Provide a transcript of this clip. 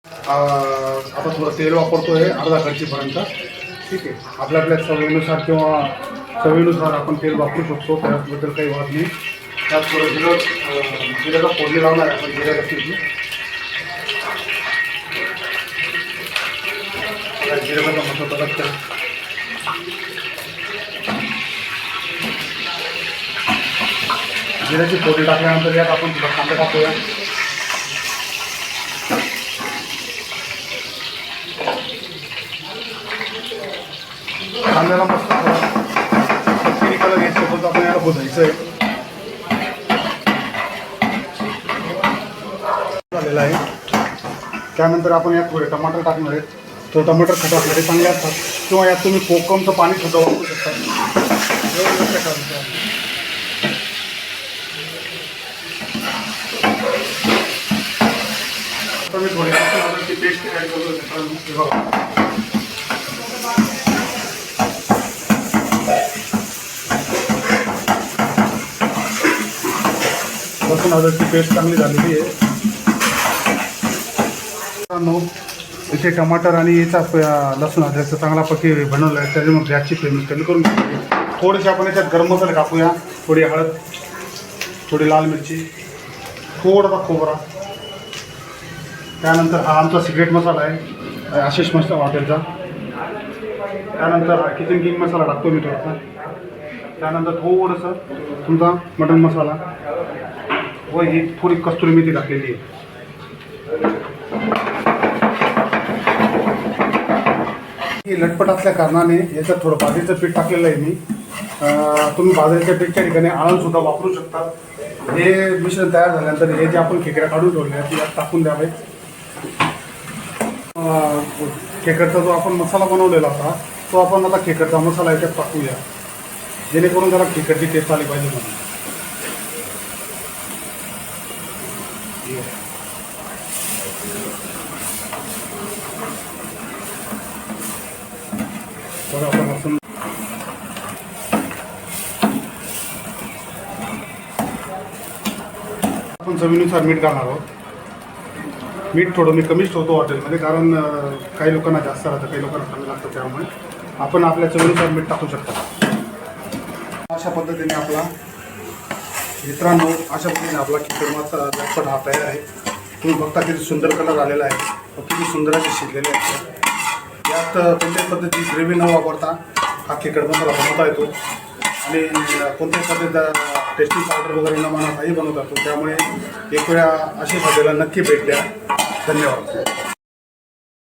आता थोडं तेल वापरतोय अर्धा कढईपर्यंत. ठीक आहे, आपल्या चवीनुसार किंवा चवीनुसार आपण तेल वापरू शकतो, त्याबद्दल काही वाद नाही. त्यात थोडं जिऱ्याचा फोडणी लावणार आहे आपण, जिऱ्याला तिरकी जिऱ्याचा मसाला टाकतो. जिऱ्याची फोडणी टाकल्यानंतर यात आपण थोडा कांदा टाकूया. कांद्याला मस्त तपकिरी कलर याच्यासोबत आपण याला भुजायचं आहे. झालेला आहे. त्यानंतर आपण यात थोडे टमाटर टाकणार आहेत. तो टमाटर खटा असणारे चांगले असतात, किंवा यात तुम्ही कोकमचं पाणी सुद्धा वापरू शकता. आता मी थोडी पेस्ट ॲड करू. लसूण अद्रकची पेस्ट चांगली झालेली आहे. इथे टमाटर आणि याचा लसूण अद्रकचा चांगला पक्की बनवला आहे. त्याच्यामुळे गॅसची फ्लेम कमी करून घेतली. थोडेसे आपण याच्यात गरम मसाले टाकूया. थोडी हळद, थोडी लाल मिरची, थोडासा खोबरा. त्यानंतर हा आमचा सिक्रेट मसाला आहे, आशिष मसाला हॉटेलचा. त्यानंतर हा किचन किंग मसाला टाकतो मी थोडासा. त्यानंतर थोडंसं तुमचा मटन मसाला व ही थोडी कस्तुरी मेथी टाकलेली आहे. ही लटपट असल्या कारणाने याच्यात थोडं बाजरीचं पीठ टाकलेलं आहे मी. तुम्ही बाजरीच्या पीठच्या ठिकाणी आळणसुद्धा वापरू शकता. हे मिश्रण तयार झाल्यानंतर हे जे आपण खेकड्या काढून ठेवले आहेत ते यात टाकून द्यावे. खेकडचा जो आपण मसाला बनवलेला होता तो आपण आता खेकडचा मसाला याच्यात टाकूया, जेणेकरून त्याला खेकडची टेस्ट आली पाहिजे म्हणून. बघा आपण चवीनुसार मीठ घालणार आहोत. मीठ थोडं मी कमीच ठेवतो हॉटेलमध्ये, कारण काही लोकांना जास्त राहतं, काही लोकांना कमी लागतं. त्यामुळे आपण आपल्या चवीनुसार मीठ टाकू शकता. अशा पद्धतीने आपला मित्रांनो, अशा पद्धतीने आपला खेकड मसाला झटपट हा तयार आहे. तुम्ही बघता किती सुंदर कलर आलेला आहे, किती सुंदर असे शिजलेले आहेत. यात कोणत्याही पद्धतीची ग्रेव्ही न वापरता हा खेकड मसाला बनवता येतो. आणि कोणत्याही पद्धतीचा टेस्टिंग पावडर वगैरे न बनवताही बनवता येतो. त्यामुळे एक वेळा अशी हॉटेलला नक्की भेट द्या. धन्यवाद.